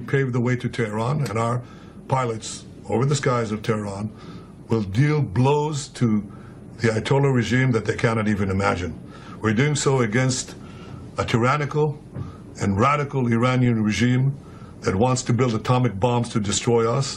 Pave the way to Tehran, and our pilots over the skies of Tehran will deal blows to the Ayatollah regime that they cannot even imagine. We're doing so against a tyrannical and radical Iranian regime that wants to build atomic bombs to destroy us.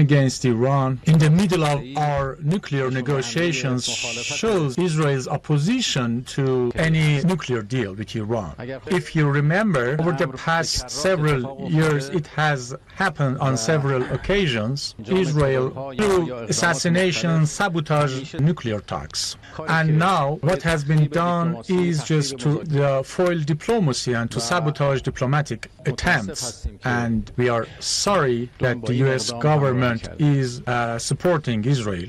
Against Iran in the middle of our nuclear negotiations shows Israel's opposition to any nuclear deal with Iran. If you remember, over the past several years, it has happened on several occasions. Israel, through assassination, sabotage nuclear talks. And now what has been done is just to foil diplomacy and to sabotage diplomatic attempts. And we are sorry that the US government is supporting Israel.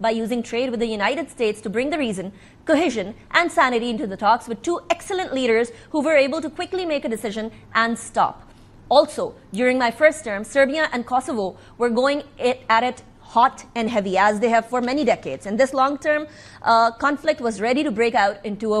by using trade with the United States to bring the reason, cohesion and sanity into the talks with 2 excellent leaders who were able to quickly make a decision and stop. Also, during my first term, Serbia and Kosovo were going at it hot and heavy as they have for many decades, and this long-term conflict was ready to break out into a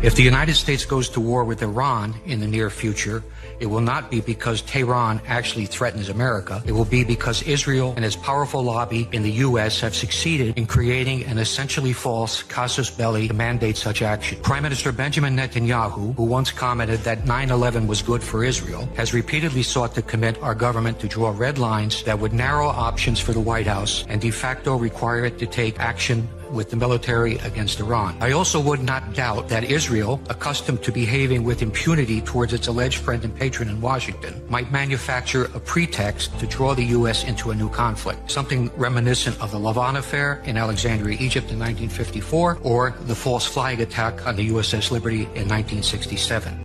If the United States goes to war with Iran in the near future, it will not be because Tehran actually threatens America. It will be because Israel and its powerful lobby in the U.S. have succeeded in creating an essentially false casus belli to mandate such action. Prime Minister Benjamin Netanyahu, who once commented that 9/11 was good for Israel, has repeatedly sought to commit our government to draw red lines that would narrow options for the White House and de facto require it to take action with the military against Iran. I also would not doubt that Israel, accustomed to behaving with impunity towards its alleged friend and patron in Washington, might manufacture a pretext to draw the U.S. into a new conflict, something reminiscent of the Lavon affair in Alexandria, Egypt in 1954, or the false flag attack on the USS Liberty in 1967.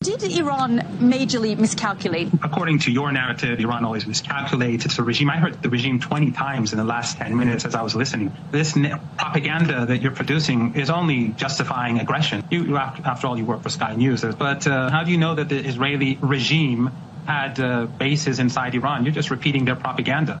Did Iran majorly miscalculate? According to your narrative, Iran always miscalculates. It's a regime. I heard the regime 20 times in the last 10 minutes as I was listening. This propaganda that you're producing is only justifying aggression. You after all, you work for Sky News. But how do you know that the Israeli regime had bases inside Iran? You're just repeating their propaganda.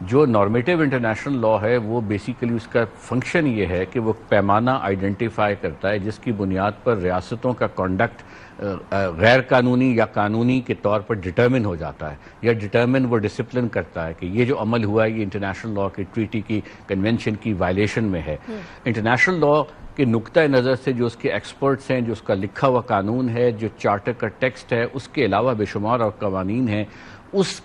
جو نارمیٹیو international law ہے وہ basically اس کا function یہ ہے کہ وہ پیمانہ identify کرتا ہے جس کی بنیاد پر ریاستوں کا کنڈکٹ غیر قانونی یا قانونی کے طور پر ڈٹرمن ہو جاتا ہے، یا ڈٹرمن وہ ڈسپلن کرتا ہے کہ یہ جو عمل ہوا ہے یہ انٹرنیشنل لا کی ٹریٹی کی کنونشن کی وائلیشن میں ہے۔ انٹرنیشنل لا کے نقطہ نظر سے جو اس کے ایکسپرٹس ہیں، جو اس کا لکھا ہوا قانون ہے، جو چارٹر کا ٹیکسٹ ہے، اس کے علاوہ بے شمار اور قوانین ہیں، اس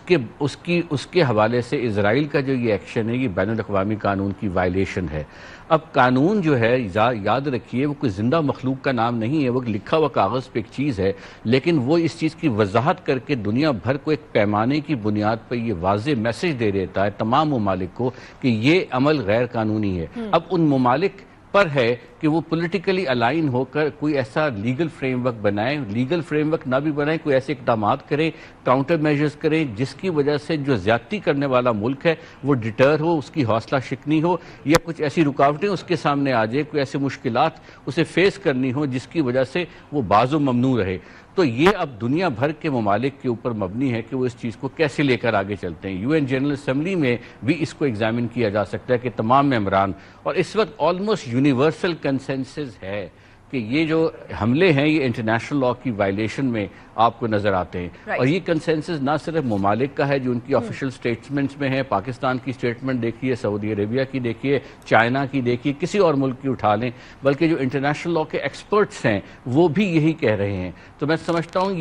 کے حوالے سے اسرائیل کا جو یہ ایکشن ہے یہ بین الاقوامی قانون کی وائلیشن ہے۔ اب قانون جو ہے یاد رکھیے وہ کوئی زندہ مخلوق کا نام نہیں ہے، وہ لکھا ہوا کاغذ پہ ایک چیز ہے، لیکن وہ اس چیز کی وضاحت کر کے دنیا بھر کو ایک پیمانے کی بنیاد پر یہ واضح میسج دے دیتا ہے تمام ممالک کو کہ یہ عمل غیر قانونی ہے۔ اب ان ممالک پر ہے کہ وہ پولیٹیکلی الائن ہو کر کوئی ایسا لیگل فریم ورک بنائیں، لیگل فریم ورک نہ بھی بنائیں، کوئی ایسے اقدامات کریں، کاؤنٹر میجرز کریں جس کی وجہ سے جو زیادتی کرنے والا ملک ہے وہ ڈٹر ہو، اس کی حوصلہ شکنی ہو، یا کچھ ایسی رکاوٹیں اس کے سامنے آ جائے، کوئی ایسی مشکلات اسے فیس کرنی ہو جس کی وجہ سے وہ باز و ممنوع رہے۔ تو یہ اب دنیا بھر کے ممالک کے اوپر مبنی ہے کہ وہ اس چیز کو کیسے لے کر آگے چلتے ہیں۔ UN جنرل اسمبلی میں بھی اس کو ایگزامن کیا جا سکتا ہے کہ تمام ممبران، اور اس وقت آلموسٹ یونیورسل کنسنسس ہے کہ یہ جو حملے ہیں یہ انٹرنیشنل لا کی وائلیشن میں آپ کو نظر آتے ہیں، اور یہ کنسنسس نہ صرف ممالک کا ہے جو ان کی آفیشل سٹیٹمنٹس میں ہے، پاکستان کی سٹیٹمنٹ دیکھیے، سعودی عربیہ کی دیکھیے، چائنا کی دیکھیے، کسی اور ملک کی اٹھا لیں، بلکہ جو انٹرنیشنل لا کے ایکسپرٹس ہیں وہ بھی یہی کہہ رہے ہیں۔ تو میں سمجھتا ہوں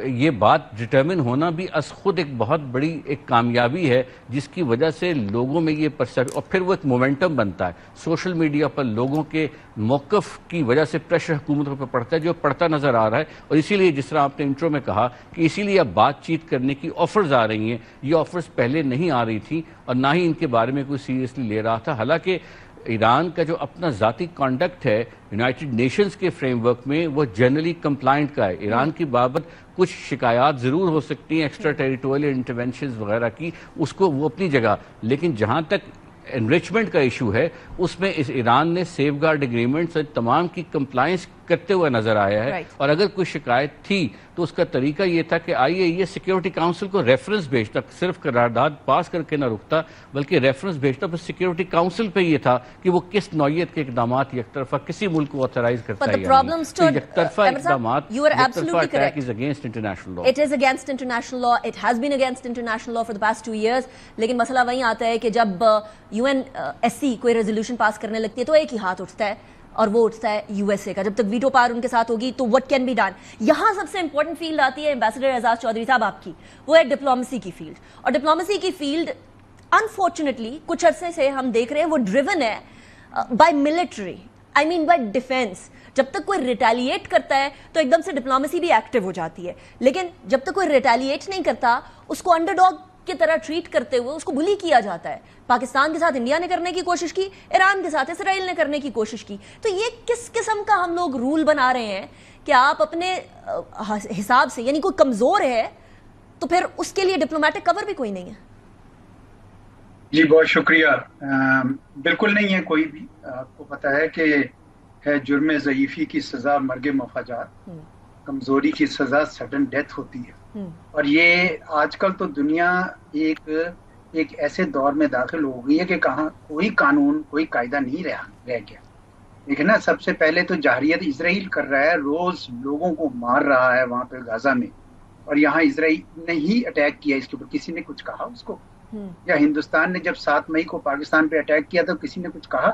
یہ بات ڈٹرمن ہونا بھی از خود ایک بہت بڑی ایک کامیابی ہے جس کی وجہ سے لوگوں میں یہ پرسیپشن، اور پھر وہ ایک مومنٹم بنتا ہے سوشل میڈیا پر لوگوں کے موقف کی وجہ سے پریشر حکومتوں پر پڑتا ہے جو پڑتا نظر آ رہا ہے، اور اسی لیے جس طرح آپ نے انٹرو میں کہا کہ اسی لیے اب بات چیت کرنے کی آفرز آ رہی ہیں، یہ آفرز پہلے نہیں آ رہی تھی اور نہ ہی ان کے بارے میں کوئی سیریسلی لے رہا تھا۔ حالانکہ ایران کا جو اپنا ذاتی کانڈکٹ ہے یونائٹڈ نیشنز کے فریم ورک میں وہ جنرلی کمپلائنٹ کا ہے۔ ایران کی بابت کچھ شکایات ضرور ہو سکتی ہیں ایکسٹرا ٹیریٹوریل انٹرونشنز وغیرہ کی، اس کو وہ اپنی جگہ، لیکن جہاں تک انریچمنٹ کا ایشو ہے اس میں ایران نے سیف گارڈ اگریمنٹس تمام کی کمپلائنس کرتے ہوئے نظر آیا ہے، اور اگر کوئی شکایت تھی تو اس کا طریقہ یہ تھا کہ آئیے سیکیورٹی کاؤنسل کو ریفرنس بھیجتا، صرف قرارداد پاس کر کے نہ رکتا بلکہ ریفرنس بھیجتا، پر سیکیورٹی کاؤنسل پہ یہ تھا کہ وہ کس نوعیت کے اقدامات یک طرفہ کسی ملک کو آتھرائز کرتا ہے، یک طرفہ اقدامات، یک طرفہ attack is against international law. It is against international law. It has been against international law for the past 2 years. لیکن مسئلہ وہیں آتا ہے کہ جب UNSC کوئی ریزولوشن پاس کرنے لگتی ہے تو ایک ہی ہاتھ اٹھتا ہے، اور وہ اٹھتا ہے USA کا۔ جب تک ویٹو پاور ان کے ساتھ ہوگی تو what can be done۔ یہاں سب سے امپورٹنٹ فیلڈ آتی ہے ایمبیسڈر اعزاز چودھری صاحب آپ کی، وہ ہے ڈپلومیسی کی فیلڈ، اور ڈپلومیسی کی فیلڈ انفارچونیٹلی کچھ عرصے سے ہم دیکھ رہے ہیں وہ ڈریون ہے by military, I mean by defence. جب تک کوئی ریٹیلیٹ کرتا ہے تو ایک دم سے ڈپلومیسی بھی ایکٹیو ہو جاتی ہے، لیکن جب تک کوئی ریٹیلیٹ نہیں کرتا اس کو انڈر ڈاگ کی طرح ٹریٹ کرتے ہوئے اس کو بلی کیا جاتا ہے۔ پاکستان کے ساتھ انڈیا نے کرنے کی کوشش کی، ایران کے ساتھ اسرائیل نے کرنے کی کوشش کی۔ تو یہ کس قسم کا ہم لوگ رول بنا رہے ہیں کہ آپ اپنے حساب سے، یعنی کوئی کمزور ہے تو پھر اس کے لیے ڈپلومیٹک کور بھی کوئی نہیں ہے؟ جی بہت شکریہ۔ بالکل نہیں ہے کوئی بھی۔ آپ کو پتا ہے کہ ہے جرم ضعیفی کی سزا مرگ مفاجات، کمزوری کی سزا سڈن ڈیتھ ہوتی ہے، اور یہ آج کل تو دنیا ایک ایسے دور میں داخل ہو گئی ہے کہ کہاں کوئی قانون، کوئی قاعدہ نہیں رہ گیا۔ دیکھیں نا، سب سے پہلے تو جارحیت اسرائیل کر رہا ہے، روز لوگوں کو مار رہا ہے وہاں پہ غزہ میں، اور یہاں اسرائیل نے ہی اٹیک کیا، اس کے اوپر کسی نے کچھ کہا اس کو؟ یا ہندوستان نے جب 7 مئی کو پاکستان پہ اٹیک کیا تو کسی نے کچھ کہا؟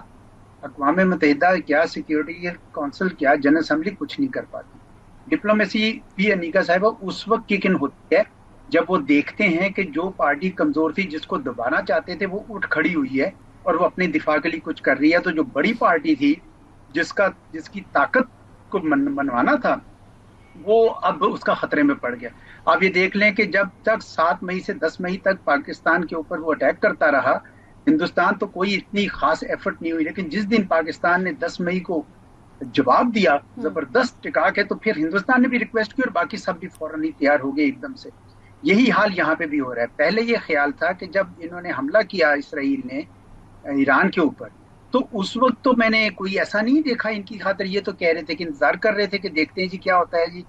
اقوام متحدہ کیا سیکیورٹی کونسل کیا جنرل اسمبلی کچھ نہیں کر پاتی۔ ڈپلومیسی بھی انیکا صاحبہ اس وقت کک ان ہوتی ہے جب وہ دیکھتے ہیں کہ جو پارٹی کمزور تھی، جس کو دبانا چاہتے تھے، وہ اٹھ کھڑی ہوئی ہے اور وہ اپنے دفاع کے لیے کچھ کر رہی ہے۔ تو جو بڑی پارٹی تھی جس کی طاقت کو منوانا تھا، وہ اب اس کا خطرے میں پڑ گیا۔ آپ یہ دیکھ لیں کہ جب تک 7 مئی سے 10 مئی تک پاکستان کے اوپر وہ اٹیک کرتا رہا، ہندوستان تو کوئی اتنی خاص ایفرٹ نہیں ہوئی، لیکن جس دن پاکستان نے 10 مئی کو جواب دیا زبردست ٹکا کے، تو پھر ہندوستان نے بھی ریکویسٹ کی اور باقی سب بھی فوراً ہی تیار ہو گئے ایک دم سے۔ یہی حال یہاں پہ بھی ہو رہا ہے۔ پہلے یہ خیال تھا کہ جب انہوں نے حملہ کیا اسرائیل نے ایران کے اوپر، تو اس وقت تو میں نے کوئی ایسا نہیں دیکھا ان کی خاطر، یہ تو کہہ رہے تھے کہ انتظار کر رہے تھے کہ دیکھتے ہیں جی کیا ہوتا ہے جی۔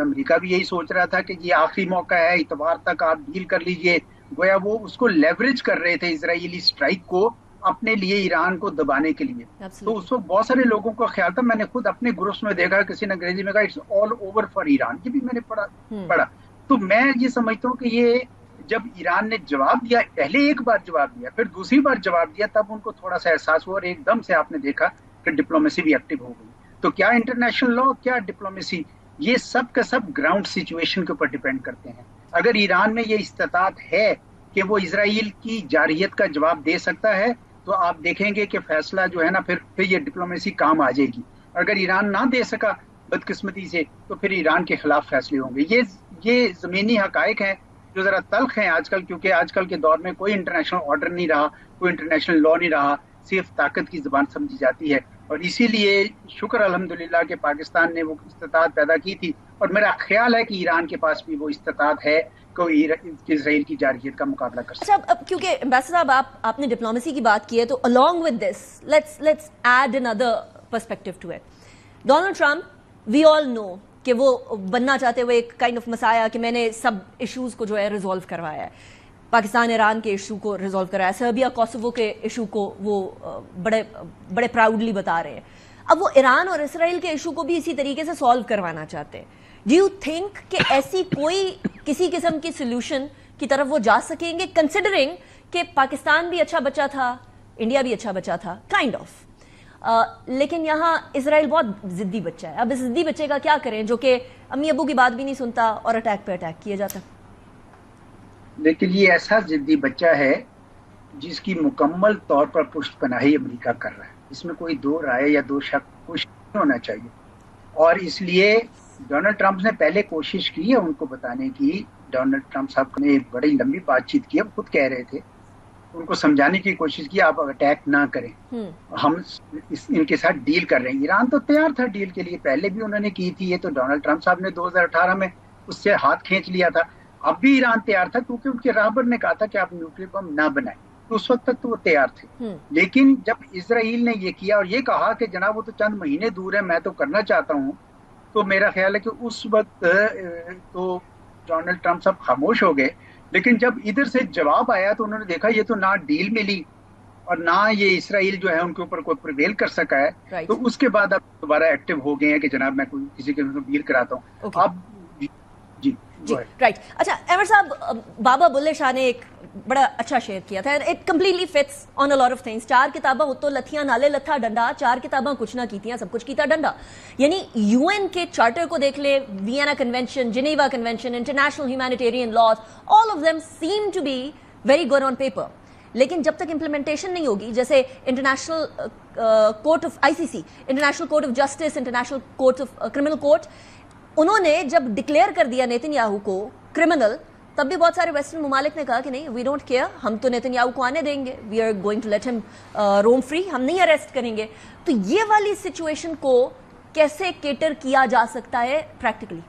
امریکہ بھی یہی سوچ رہا تھا کہ یہ آخری موقع ہے، اتوار تک آپ ڈیل کر لیجئے، گویا وہ اس کو لیوریج کر رہے تھے اسرائیلی اسٹرائک کو اپنے لیے ایران کو دبانے کے لیے. تو اس وقت بہت سارے لوگوں کا خیال تھا, میں نے خود اپنے گروپس میں دیکھا, کسی نے انگریزی میں کہا it's all over for Iran, یہ بھی میں نے پڑھا. تو میں یہ سمجھتا ہوں کہ یہ جب ایران نے جواب دیا, پہلے ایک بار جواب دیا, پھر دوسری بار جواب دیا, تب ان کو تھوڑا سا احساس ہوا اور ایک دم سے آپ نے دیکھا کہ ڈپلومیسی بھی ایکٹیو ہو گئی. تو کیا انٹرنیشنل لا, کیا ڈپلومیسی, یہ سب کا سب گراؤنڈ سچویشن کے اوپر ڈیپینڈ کرتے ہیں. اگر ایران میں یہ استطاعت ہے کہ وہ اسرائیل کی جارحیت کا جواب دے سکتا ہے, تو آپ دیکھیں گے کہ فیصلہ جو ہے نا پھر یہ ڈپلومیسی کام آ جائے گی. اگر ایران نہ دے سکا بدقسمتی سے, تو پھر ایران کے خلاف فیصلے ہوں گے. یہ زمینی حقائق ہیں جو ذرا تلخ ہیں آج کل, کیونکہ آج کل کے دور میں کوئی انٹرنیشنل آرڈر نہیں رہا, کوئی انٹرنیشنل لا نہیں رہا, صرف طاقت کی زبان سمجھی جاتی ہے. اور اسی لیے شکر الحمدللہ کہ پاکستان نے وہ استطاعت پیدا کی تھی, اور میرا خیال ہے کہ ایران کے پاس بھی وہ استطاعت ہے کہ اسرائیل کی جارحیت کا مقابلہ کر سکے. اچھا, اب کیونکہ امبیسڈر صاحب آپ نے ڈپلومیسی کی بات کی ہے, تو along with this let's add another perspective to it. Donald Trump we all know کہ وہ بننا چاہتے ہوئے ایک کائنڈ آف مسایا کہ میں نے سب ایشوز کو جو ہے ریزالو کروایا ہے, پاکستان ایران کے ایشو کو ریزالو کرایا, سربیا کوسوو کے ایشو کو وہ بڑے پراؤڈلی بتا رہے ہیں. اب وہ ایران اور اسرائیل کے ایشو کو بھی اسی طریقے سے سالو کروانا چاہتے ہیں. ڈو یو تھنک کہ ایسی کوئی کسی قسم کی سولوشن کی طرف وہ جا سکیں گے, کنسیڈرنگ کہ پاکستان بھی اچھا بچہ تھا, انڈیا بھی اچھا بچہ تھا کائنڈ آف, لیکن یہاں اسرائیل بہت ضدی بچہ ہے. اب اس ضدی بچے کا کیا کریں جو کہ امی ابو کی بات بھی نہیں سنتا اور اٹیک پہ اٹیک کیا جاتا. لیکن یہ ایسا ضدی بچہ ہے جس کی مکمل طور پر پشت پناہی امریکہ کر رہا ہے, اس میں کوئی دو رائے یا دو شک کچھ نہیں ہونا چاہیے. اور اس لیے ڈونلڈ ٹرمپ نے پہلے کوشش کی ہے ان کو بتانے کی. ڈونلڈ ٹرمپ صاحب نے ایک بڑی لمبی بات چیت کی, خود کہہ رہے تھے, ان کو سمجھانے کی کوشش کی آپ اٹیک نہ کریں, ہم ان کے ساتھ ڈیل کر رہے ہیں. ایران تو تیار تھا ڈیل کے لیے, پہلے بھی انہوں نے کی تھی, یہ تو ڈونلڈ ٹرمپ صاحب نے 2018 میں اس سے ہاتھ کھینچ لیا تھا. اب بھی ایران تیار تھا, کیونکہ ان کے راہبر نے کہا تھا کہ آپ نیوکلیر بم نہ بنائیں, تو اس وقت تک تو وہ تیار تھے. لیکن جب اسرائیل نے یہ کیا اور یہ کہا کہ جناب وہ تو چند مہینے دور ہے, میں تو کرنا چاہتا ہوں, تو میرا خیال ہے کہ اس وقت تو ڈونلڈ ٹرمپ صاحب خاموش ہو گئے. لیکن جب ادھر سے جواب آیا تو انہوں نے دیکھا یہ تو نہ ڈیل ملی اور نہ یہ اسرائیل جو ہے ان کے اوپر کوئی پریویل کر سکا ہے, تو اس کے بعد اب دوبارہ ایکٹیو ہو گئے ہیں کہ جناب میں کسی کے ڈیل کراتا ہوں. اب جی رائٹ. اچھا احمد صاحب, بابا بلے شاہ نے ایک بڑا اچھا شعر کیا تھا, it completely fits on a lot of things. 4 کتاباں اتو لتھیاں نالے لتھا ڈنڈا, 4 کتاباں کچھ نہ کیتیاں سب کچھ کیتا ڈنڈا. یعنی یو این کے چارٹر کو دیکھ لے, Vienna convention, Geneva convention, international humanitarian laws, all of them seem to be very good on paper, لیکن جب تک امپلیمنٹیشن نہیں ہوگی, جیسے international court of ICC, international court of justice, international court of criminal court, انہوں نے جب declare کر دیا نیتن یاہو کو کرمنل, تب بھی بہت سارے ویسٹرن ممالک نے کہا کہ نہیں, وی ڈونٹ کیئر, ہم تو نیتن یاہو کو آنے دیں گے, we are going to let them roam free, ہم نہیں اریسٹ کریں گے. تو یہ والی سچویشن کو کیسے کیٹر کیا جا سکتا ہے پریکٹیکلی؟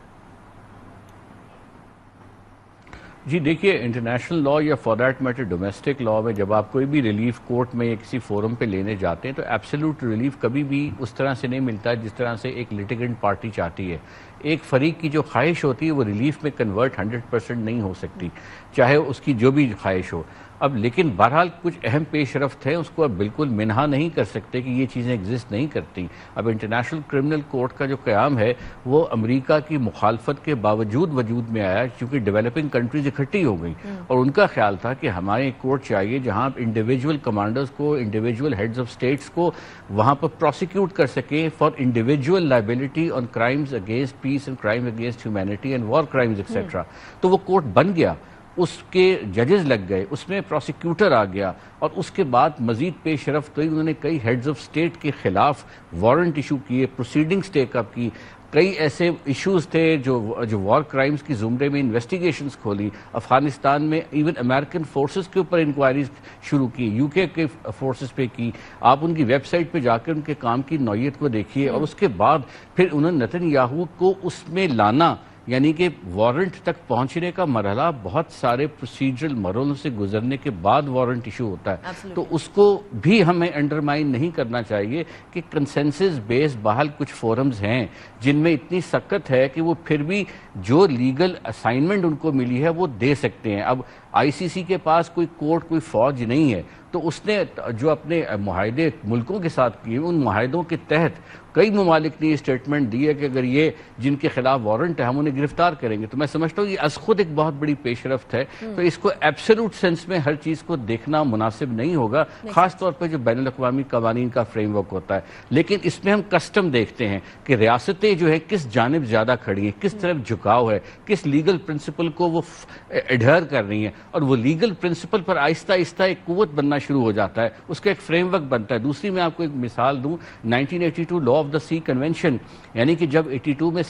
جی دیکھیے, انٹرنیشنل لا یا for that matter domestic law میں جب آپ کوئی بھی ریلیف کورٹ میں یا کسی فورم پہ لینے جاتے ہیں تو ایبسلیوٹ ریلیف کبھی بھی اس طرح سے نہیں ملتا جس طرح سے ایک لیٹیگنٹ پارٹی چاہتی ہے. ایک فریق کی جو خواہش ہوتی ہے وہ ریلیف میں کنورٹ 100% نہیں ہو سکتی, چاہے اس کی جو بھی خواہش ہو. اب لیکن بہرحال کچھ اہم پیش رفت ہیں, اس کو اب بالکل منہا نہیں کر سکتے کہ یہ چیزیں ایگزسٹ نہیں کرتی. اب انٹرنیشنل کرمنل کورٹ کا جو قیام ہے وہ امریکہ کی مخالفت کے باوجود وجود میں آیا, کیونکہ ڈیولپنگ کنٹریز اکٹھی ہو گئیں اور ان کا خیال تھا کہ ہمارے ایک کورٹ چاہیے جہاں انڈیویجول کمانڈرز کو, انڈیویجول ہیڈز آف اسٹیٹس کو وہاں پر پروسیکیوٹ کر سکیں for individual liability on crimes against peace and crime against humanity and war crimes etcetera. تو وہ کورٹ بن گیا, اس کے ججز لگ گئے, اس میں پروسیکیوٹر آ گیا, اور اس کے بعد مزید پیش رفت ہوئی. انہوں نے کئی ہیڈز آف اسٹیٹ کے خلاف وارنٹ ایشو کیے, پروسیڈنگز ٹیک اپ کی, کئی ایسے ایشوز تھے جو وار کرائمز کی زمرے میں انویسٹیگیشنز کھولی. افغانستان میں ایون امریکن فورسز کے اوپر انکوائریز شروع کی, UK کے فورسز پہ کی. آپ ان کی ویب سائٹ پہ جا کر ان کے کام کی نوعیت کو دیکھیے. اور اس کے بعد پھر انہوں نے نیتن یاہو کو اس میں لانا, یعنی کہ وارنٹ تک پہنچنے کا مرحلہ بہت سارے پروسیجرل مرحلوں سے گزرنے کے بعد وارنٹ ایشو ہوتا ہے. تو اس کو بھی ہمیں انڈرمائن نہیں کرنا چاہیے کہ کنسنسس بیس بہرحال کچھ فورمز ہیں جن میں اتنی سخت ہے کہ وہ پھر بھی جو لیگل اسائنمنٹ ان کو ملی ہے وہ دے سکتے ہیں. اب ICC کے پاس کوئی کورٹ کوئی فوج نہیں ہے، تو اس نے جو اپنے معاہدے ملکوں کے ساتھ کیے ان معاہدوں کے تحت کئی ممالک نے یہ اسٹیٹمنٹ دی ہے کہ اگر یہ جن کے خلاف وارنٹ ہے ہم انہیں گرفتار کریں گے. تو میں سمجھتا ہوں یہ از خود ایک بہت بڑی پیش رفت ہے. تو اس کو ایبسولوٹ سینس میں ہر چیز کو دیکھنا مناسب نہیں ہوگا، خاص طور پہ جو بین الاقوامی قوانین کا فریم ورک ہوتا ہے. لیکن اس میں ہم کسٹم دیکھتے ہیں کہ ریاستیں جو ہے کس جانب زیادہ کھڑی ہیں، کس طرف جھکاؤ ہے، کس لیگل پرنسپل کو وہ ایڈہر کر رہی ہیں، اور وہ لیگل پرنسپل پر آہستہ آہستہ ایک قوت بننا شروع ہو جاتا ہے، اس کا ایک فریم ورک بنتا ہے. دوسری میں آپ کو ایک مثال دوں، 1982 law of the sea convention, یعنی کہ جب 82 میں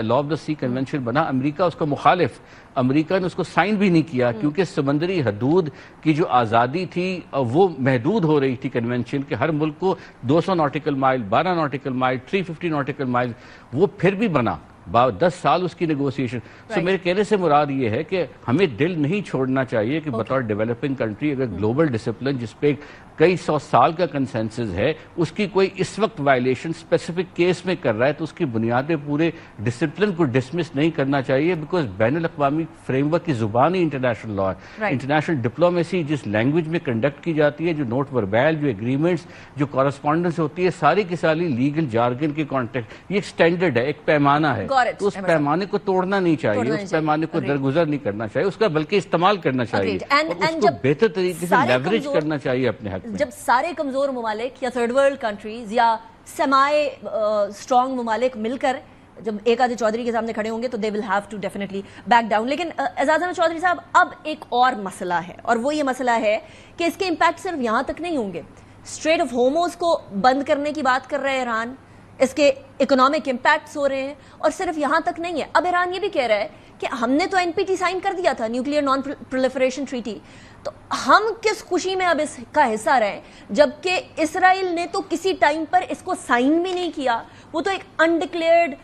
law of the sea convention بنا، امریکہ اس کا مخالف، امریکہ نے اس کو سائن بھی نہیں کیا کیونکہ سمندری حدود کی جو آزادی تھی وہ محدود ہو رہی تھی کنونشن کہ ہر ملک کو 200 ناٹیکل مائل، 12 ناٹیکل مائل، 350 ناٹیکل مائل. وہ پھر بھی بنا 10 سال اس کی نیگوسیشن. سو میرے کہنے سے مراد یہ ہے کہ ہمیں دل نہیں چھوڑنا چاہیے کہ بطور ڈیولپنگ کنٹری اگر گلوبل ڈسپلن جس پہ کئی 100 سال کا کنسنسس ہے اس کی کوئی اس وقت وائلیشن اسپیسیفک کیس میں کر رہا ہے تو اس کی بنیاد پہ پورے ڈسپلن کو ڈسمس نہیں کرنا چاہیے، بیکاز بین الاقوامی فریم ورک کی زبان ہی انٹرنیشنل لا ہے. انٹرنیشنل ڈپلومیسی جس لینگویج میں کنڈکٹ کی جاتی ہے، جو نوٹ وربیل، جو ایگریمنٹس، جو کورسپونڈنس ہوتی ہے، ساری کی ساری لیگل جارگن کے کانٹیکٹ، یہ ایک سٹینڈرڈ ہے، ایک پیمانہ ہے. تو اس پیمانے کو توڑنا نہیں چاہیے، اس پیمانے کو درگزر نہیں کرنا چاہیے، اس کا بلکہ استعمال کرنا چاہیے اور اس کو بہتر طریقے سے لیوریج کرنا چاہیے اپنے حق میں. جب سارے کمزور ممالک یا تھرڈ ورلڈ کنٹریز یا سیمی اسٹرانگ ممالک مل کر جب ایک آدھے چودھری کے سامنے کھڑے ہوں گے تو they will have to definitely back down. لیکن اعزاز احمد چودھری صاحب، اب ایک اور مسئلہ ہے، اور وہ یہ مسئلہ ہے کہ اس کے امپیکٹ صرف یہاں تک نہیں ہوں گے. اسٹریٹ آف ہارموز کو بند کرنے کی بات کر رہا ہے ایران، اس کے اکنامک امپیکٹس ہو رہے ہیں، اور صرف یہاں تک نہیں ہے. اب ایران یہ بھی کہہ رہا ہے کہ ہم نے تو NPT سائن کر دیا تھا، نیوکلیئر نان پرولیفریشن ٹریٹی، تو ہم کس خوشی میں اب اس کا حصہ رہے، جبکہ اسرائیل نے تو کسی ٹائم پر اس کو سائن بھی نہیں کیا. وہ تو ایک انڈکلیئرڈ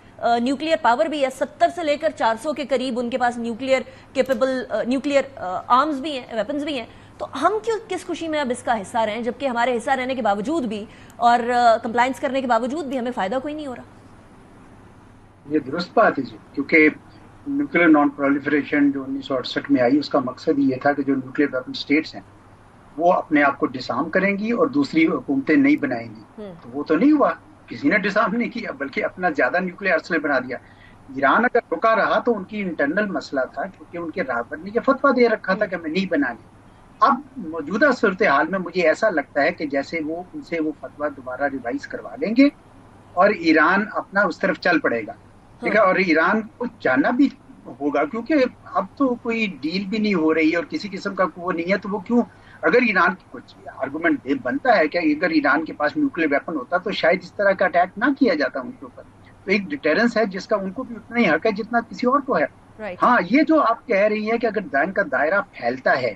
نیوکلیئر پاور بھی ہے، 70 سے لے کر 400 کے قریب ان کے پاس نیوکلیئر کیپیبل نیوکلیئر آرمز بھی ہیں، ویپنز بھی ہیں. تو ہم کیوں کس خوشی میں اب اس کا حصہ رہیں جبکہ ہمارے حصہ رہنے کے باوجود بھی اور کمپلائنس کرنے کے باوجود بھی ہمیں فائدہ کوئی نہیں ہو رہا؟ یہ درست بات ہے جی، کیونکہ نیوکلیئر نان پرولیفریشن جو 1968 میں آئی اس کا مقصد یہ تھا کہ جو نیوکلیئر ویپن اسٹیٹس ہیں وہ اپنے آپ کو ڈسارم کریں گی اور دوسری حکومتیں نہیں بنائیں گی. تو وہ تو نہیں ہوا، کسی نے ڈسارم نہیں کیا بلکہ اپنا زیادہ نیوکلیئر ارسنل بنا دیا. ایران اگر رکا رہا تو ان کی انٹرنل مسئلہ تھا، کیونکہ ان کے رہبر نے یہ فتویٰ دے رکھا تھا کہ میں نہیں بنانی. اب موجودہ صورتحال میں مجھے ایسا لگتا ہے کہ جیسے وہ ان سے وہ فتویٰ دوبارہ ریوائز کروا لیں گے اور ایران اپنا اس طرف چل پڑے گا، ٹھیک ہے. اور ایران کو جاننا بھی ہوگا کیونکہ اب تو کوئی ڈیل بھی نہیں ہو رہی ہے اور کسی قسم کا وہ نہیں ہے. تو وہ کیوں، اگر ایران کی کچھ آرگومنٹ بنتا ہے کہ اگر ایران کے پاس نیوکلیئر ویپن ہوتا تو شاید اس طرح کا اٹیک نہ کیا جاتا ان کے اوپر. تو ایک ڈیٹرنس ہے جس کا ان کو بھی اتنا ہی حق ہے جتنا کسی اور کو ہے. ہاں، یہ جو آپ کہہ رہی ہیں کہ اگر دائن کا دائرہ پھیلتا ہے،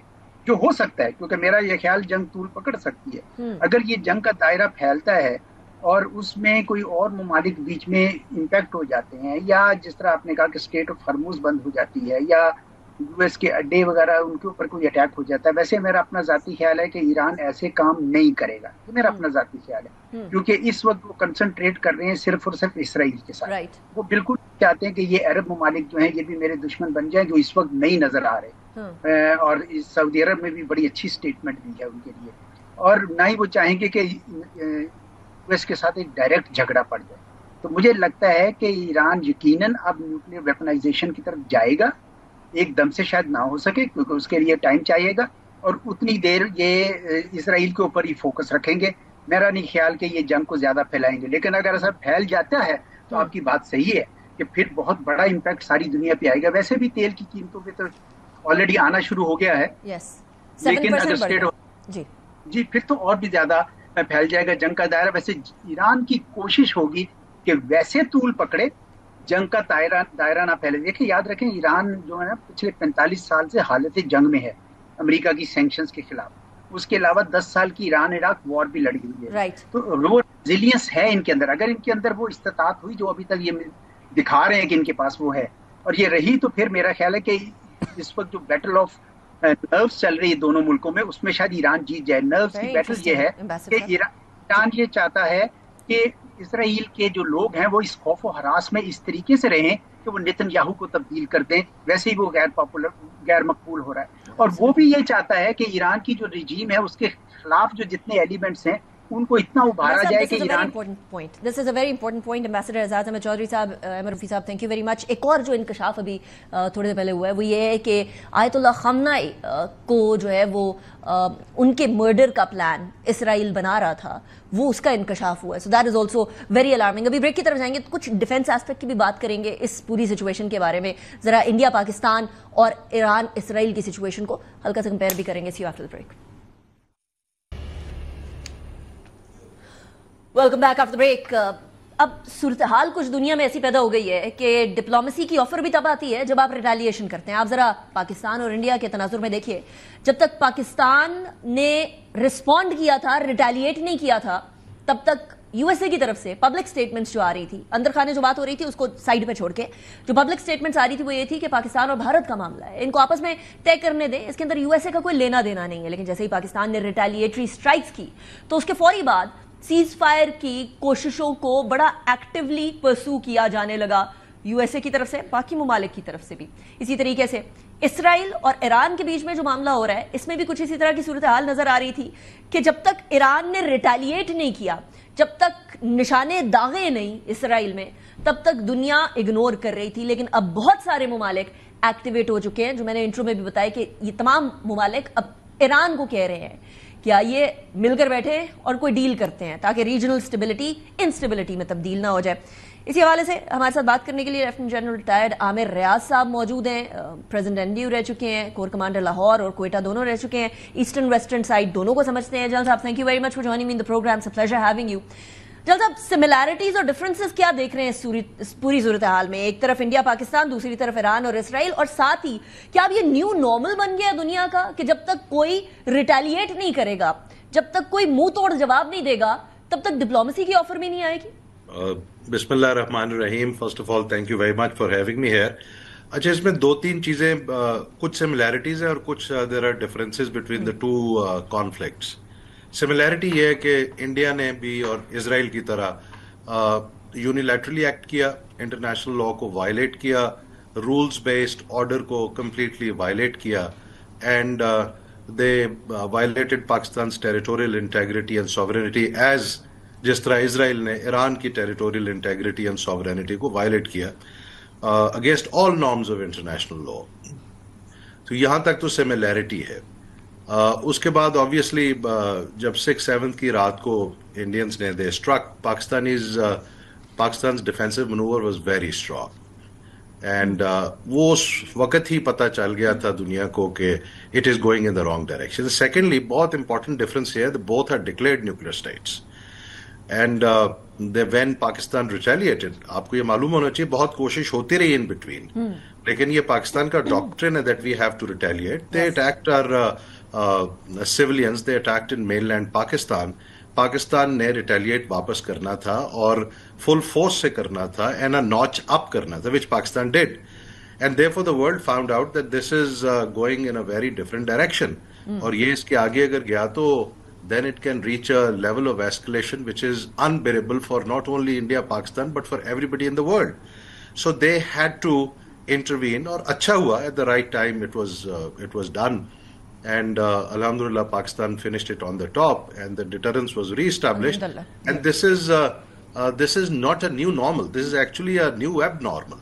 جو ہو سکتا ہے، کیونکہ میرا یہ خیال جنگ طول پکڑ سکتی ہے، اگر یہ جنگ کا دائرہ پھیلتا ہے اور اس میں کوئی اور ممالک بیچ میں امپیکٹ ہو جاتے ہیں، یا جس طرح آپ نے کہا کہ اسٹریٹ آف ہارموز بند ہو جاتی ہے یا US کے اڈے وغیرہ ان کے اوپر کوئی اٹیک ہو جاتا ہے. ویسے میرا اپنا ذاتی خیال ہے کہ ایران ایسے کام نہیں کرے گا، یہ میرا اپنا ذاتی خیال ہے، کیونکہ اس وقت وہ کنسنٹریٹ کر رہے ہیں صرف اور صرف اسرائیل کے ساتھ. وہ بالکل چاہتے ہیں کہ یہ عرب ممالک جو ہیں یہ بھی میرے دشمن بن جائیں، جو اس وقت نہیں نظر آ رہے. اور سعودی عرب میں بھی بڑی اچھی سٹیٹمنٹ دی ہے ان کے لیے، اور نہ ہی وہ چاہیں گے کہ US کے ساتھ ایک ڈائریکٹ جھگڑا پڑ جائے. تو مجھے لگتا ہے کہ ایران یقیناً اب نیوکلیئر ویپنائزیشن کی طرف جائے گا. ایک دم سے شاید نہ ہو سکے کیونکہ اس کے لیے ٹائم چاہیے گا، اور اتنی دیر یہ اسرائیل کے اوپر ہی فوکس رکھیں گے. میرا نہیں خیال کہ یہ جنگ کو زیادہ پھیلائیں گے، لیکن اگر ایسا پھیل جاتا ہے تو آپ کی بات صحیح ہے کہ پھر بہت بڑا امپیکٹ ساری دنیا پہ آئے گا. ویسے بھی تیل کی قیمتوں پہ تو آلریڈی آنا شروع ہو گیا ہے، لیکن اگر اسٹیٹ جی پھر تو اور بھی زیادہ پھیل جائے گا جنگ کا دائرہ. ویسے ایران کی کوشش ہوگی کہ ویسے طول پکڑے، جنگ کا دائرہ نہ پھیلے. دیکھیں، یاد رکھیں ایران جو ہے نا پچھلے 45 سال سے حالت جنگ میں ہے امریکہ کی سینکشنز کے خلاف. اس کے علاوہ 10 سال کی ایران عراق وار بھی لڑی ہوئی ہے. تو وہ ریزیلینس ہے ان کے اندر. اگر ان کے اندر وہ استطاعت ہوئی جو ابھی تک یہ دکھا رہے ہیں کہ ان کے پاس وہ ہے، اور یہ رہی، تو پھر میرا خیال ہے کہ اس وقت جو بیٹل آف نروز چل رہی ہے دونوں ملکوں میں، اس میں شاید ایران جیت جائے. نروز کی بیٹل یہ ہے کہ ایران یہ چاہتا ہے کہ اسرائیل کے جو لوگ ہیں وہ اس خوف و ہراس میں اس طریقے سے رہیں کہ وہ نتن یاہو کو تبدیل کر دیں. ویسے ہی وہ غیر مقبول ہو رہا ہے. اور وہ بھی یہ چاہتا ہے کہ ایران کی جو رجیم ہے اس کے خلاف جو جتنے ایلیمنٹس ہیں ان کو اتنا ابھارا جائے کہ Iran. This is a very important point. Ambassador Azad Ahmed Chaudhry صاحب, احمد رفیع صاحب, thank you very much. ایک اور جو انکشاف ابھی تھوڑے دیر پہلے ہوا ہے وہ یہ ہے کہ آیت اللہ خامنائی کو جو ہے وہ ان کے مرڈر کا پلان اسرائیل بنا رہا تھا, وہ اس کا انکشاف ہوا ہے. So that is also very alarming. ابھی بریک کی طرف جائیں گے, کچھ ڈیفینس ایسپیکٹ کی بھی بات کریں گے اس پوری سچویشن کے بارے میں. ذرا انڈیا پاکستان اور ایران اسرائیل کی سچویشن کو ہلکا سے کمپیئر بھی کریں گے. See you after the break. Welcome back after break. اب صورتحال کچھ دنیا میں ایسی پیدا ہو گئی ہے کہ ڈپلومیسی کی آفر بھی تب آتی ہے جب آپ ریٹیلیشن کرتے ہیں. آپ ذرا پاکستان اور انڈیا کے تناظر میں دیکھیے, جب تک پاکستان نے رسپونڈ کیا تھا, ریٹیلیٹ نہیں کیا تھا, تب تک یو ایس اے کی طرف سے پبلک سٹیٹمنٹس جو آ رہی تھی, اندر خانے جو بات ہو رہی تھی اس کو سائڈ پہ چھوڑ کے جو پبلک سٹیٹمنٹس آ رہی تھی وہ یہ تھی کہ پاکستان اور بھارت کا معاملہ ہے, ان کو آپس میں طے کرنے دیں, اس کے اندر یو ایس اے کا کوئی لینا دینا نہیں ہے. لیکن جیسے ہی پاکستان نے ریٹیلیٹری اسٹرائکس کی تو اس کے فوری بعد سیز فائر کی کوششوں کو بڑا ایکٹیولی پرسو کیا جانے لگا یو ایس اے کی طرف سے, باقی ممالک کی طرف سے بھی. اسی طریقے سے اسرائیل اور ایران کے بیچ میں جو معاملہ ہو رہا ہے اس میں بھی کچھ اسی طرح کی صورتحال نظر آ رہی تھی کہ جب تک ایران نے ریٹیلیٹ نہیں کیا, جب تک نشانے داغے نہیں اسرائیل میں, تب تک دنیا اگنور کر رہی تھی. لیکن اب بہت سارے ممالک ایکٹیویٹ ہو چکے ہیں, جو میں نے انٹرو میں بھی بتایا کہ یہ تمام ممالک اب ایران کو کہہ رہے ہیں کہ آئیے مل کر بیٹھے اور کوئی ڈیل کرتے ہیں تاکہ ریجنل سٹیبلٹی انسٹیبلٹی میں تبدیل نہ ہو جائے. اسی حوالے سے ہمارے ساتھ بات کرنے کے لیے لیفٹیننٹ جنرل ریٹائرڈ عامر ریاض صاحب موجود ہیں. پریزیڈنٹ این ڈی یو رہ چکے ہیں, کور کمانڈر لاہور اور کوئٹہ دونوں رہ چکے ہیں, ایسٹرن ویسٹرن سائڈ دونوں کو سمجھتے ہیں. جنرل صاحب, thank you very much for joining me in the program, it's a pleasure having you. General صاحب, سملیرٹیز اور ڈفرینسز کیا دیکھ رہے ہیں اس پوری صورتحال میں؟ ایک طرف انڈیا پاکستان, دوسری طرف ایران اور اسرائیل, اور ساتھ ہی کیا اب یہ نیو نارمل بن گیا دنیا کا کہ جب تک کوئی ریٹیلیٹ نہیں کرے گا, جب تک کوئی منہ توڑ جواب نہیں دے گا, تب تک ڈپلومیسی کی آفر بھی نہیں آئے گی؟ بسم اللہ الرحمن الرحیم. First of all thank you very much for having me here. اچھا, اس میں دو تین چیزیں, کچھ سملیرٹیز ہیں اور کچھ there are differences between the two conflicts. Similarity یہ ہے کہ انڈیا نے بھی اور اسرائیل کی طرح یونیلیٹرلی ایکٹ کیا, انٹرنیشنل لا کو وائلیٹ کیا, رولز بیسڈ آرڈر کو کمپلیٹلی وائلیٹ کیا, and they violated Pakistan's territorial integrity and sovereignty as جس طرح اسرائیل نے ایران کی territorial integrity and sovereignty کو violate کیا against all norms of international law. تو یہاں تک تو similarity ہے. اس کے بعد obviously جب 6/7 کی رات کو انڈینز نے they struck Pakistan's defensive maneuver was very strong. And وہ اس وقت ہی پتہ چل گیا تھا دنیا کو کہ it is going in the wrong direction. Secondly, بہت امپورٹنٹ ڈفرینس یہ ہے, both are declared nuclear states, and when Pakistan retaliated, آپ کو یہ معلوم ہونا چاہیے بہت کوشش ہوتی رہی ان بٹوین, لیکن یہ پاکستان کا ڈاکٹرن ہے that we have to retaliate. They attacked our civilians, they attacked in mainland Pakistan. Pakistan نے ریٹیلیٹ واپس کرنا تھا اور فل فورس سے کرنا تھا, اینڈ اے ناچ اپ کرنا تھا, which Pakistan did. And therefore the world found out that this is going in a very different direction. اور یہ اس کے آگے اگر گیا تو then it can reach a level of escalation which is unbearable for not only India, Pakistan, but for everybody in the world. So they had to intervene, اور اچھا ہوا at the right time it was done. And alhamdulillah, Pakistan finished it on the top, and the deterrence was re-established. And this is not a new normal. This is actually a new abnormal.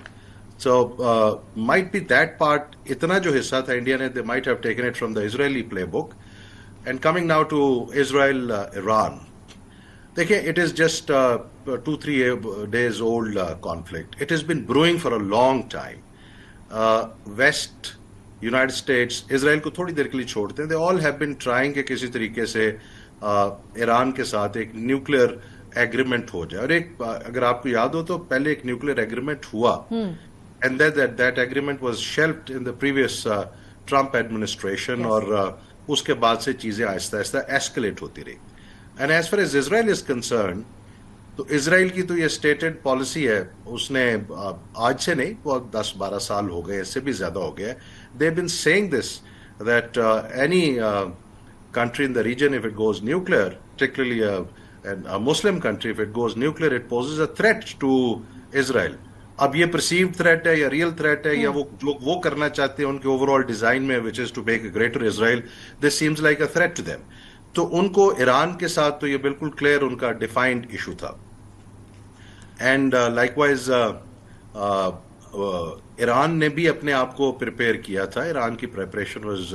So might be that part, itna jo hissa tha India ne, they might have taken it from the Israeli playbook. And coming now to Israel, Iran. Dekhiye, it is just 2-3 days old conflict. It has been brewing for a long time. West, United States, Israel کو تھوڑی دیر کے لیے چھوڑتے ہیں, دے all have been trying کہ کسی طریقے سے ایران کے ساتھ ایک نیوکلیئر ایگریمنٹ ہو جائے. اور ایک, اگر آپ کو یاد ہو تو پہلے ایک نیوکلیئر ایگریمنٹ ہوا, and that agreement was shelved in the previous Trump administration, اور اس کے بعد سے چیزیں آہستہ آہستہ ایسکلیٹ ہوتی رہی. And as far as Israel is concerned, تو اسرائیل کی تو یہ اسٹیٹڈ پالیسی ہے, اس نے آج سے نہیں, وہ 10-12 سال ہو گئے, اس سے بھی زیادہ ہو گیا. They have been saying this, that any country in the region, if it goes nuclear, particularly and a Muslim country, if it goes nuclear, it poses a threat to Israel. اب یہ پرسیوڈ تھریٹ ہے یا real threat ہے یا وہ جو وہ کرنا چاہتے ہیں ان کے اوور آل ڈیزائن میں which is to make a greater Israel, this seems like a threat to them. تو ان کو ایران کے ساتھ تو یہ بالکل کلیئر ان کا ڈیفائنڈ ایشو تھا. اینڈ لائک وائز ایران نے بھی اپنے آپ کو پریپیئر کیا تھا. ایران کی preparation was